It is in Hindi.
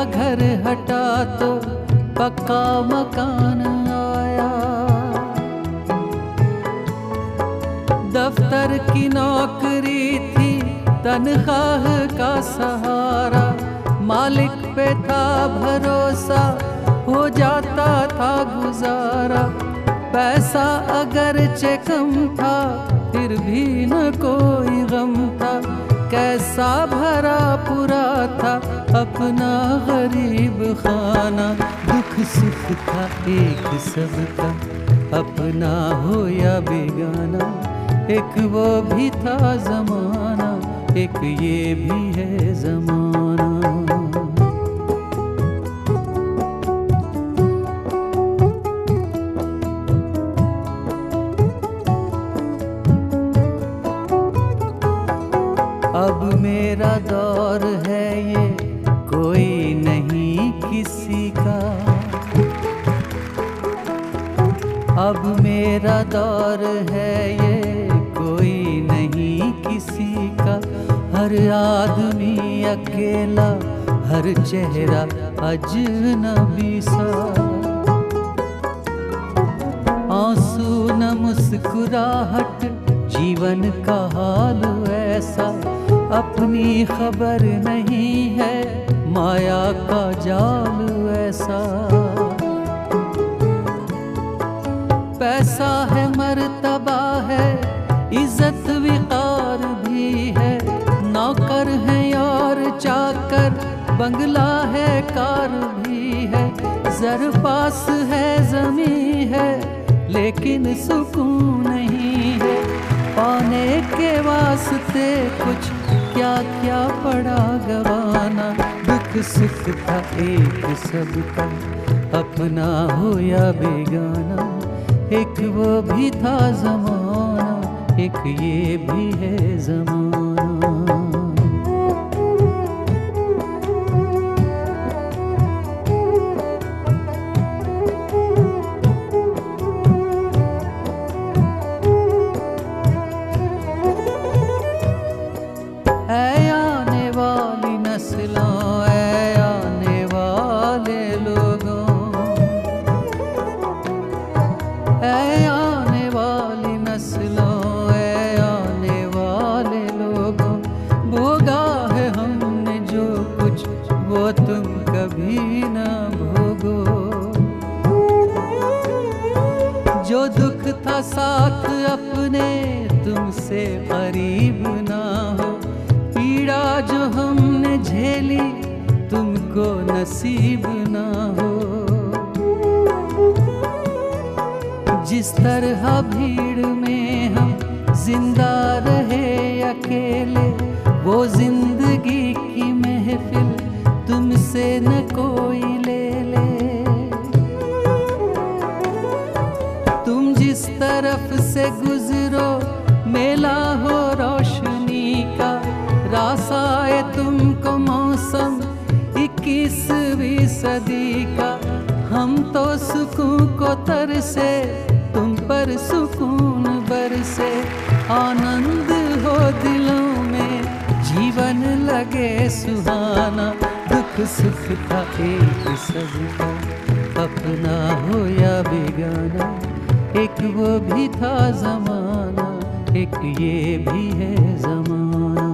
घर हटा तो पक्का मकान आया। दफ्तर की नौकरी थी, तनख्वाह का सहारा, मालिक पे था भरोसा, हो जाता था गुजारा। पैसा अगरचे कम था, फिर भी न कोई गम था। कैसा भरा पूरा था अपना गरीब खाना। दुख सुख था एक सबका, अपना हो या बेगाना। एक वो भी था जमाना, एक ये भी है जमाना। अब मेरा दौर है ये, कोई नहीं किसी का। अब मेरा दौर है ये, कोई नहीं किसी का। हर आदमी अकेला, हर चेहरा अजनबी सा। आंसू न मुस्कुराहट, जीवन का हाल ऐसा। अपनी खबर नहीं है, माया का जाल ऐसा। पैसा है, मर्तबा है, इज्जत विकार भी है। नौकर है और चाकर, बंगला है, कार भी है। जर पास है, जमीन है, लेकिन सुकून नहीं है। पाने के वास्ते कुछ क्या क्या पड़ा गवाना। दुख सुख था एक सबका, अपना हो या बेगाना। एक वो भी था जमाना, एक ये भी है जमाना। ऐ आने वाली नस्लों, ऐ आने वाले लोगों, ऐ आने वाली नस्लों, ऐ आने वाले लोगों। भोगा है हमने जो कुछ, वो तुम कभी न भोगो। जो दुख था साथ अपने, तुमसे करीब ना हो। पीड़ा जो हमने झेली, तुमको नसीब ना हो। जिस तरह भीड़ में हम जिंदा रहे अकेले, वो जिंदगी की महफिल तुमसे न कोई ले ले। तुम जिस तरफ से गुजरो, मेला हो रोशनी का। रासाए तुमको मौसम 21वीं सदी का। हम तो सुकून को तरसे, तुम पर सुकून बरसे। आनंद हो दिलों में, जीवन लगे सुहाना। दुख सुख था एक सबका, अपना हो या बेगाना। एक वो भी था जमाना, एक ये भी है जमाना।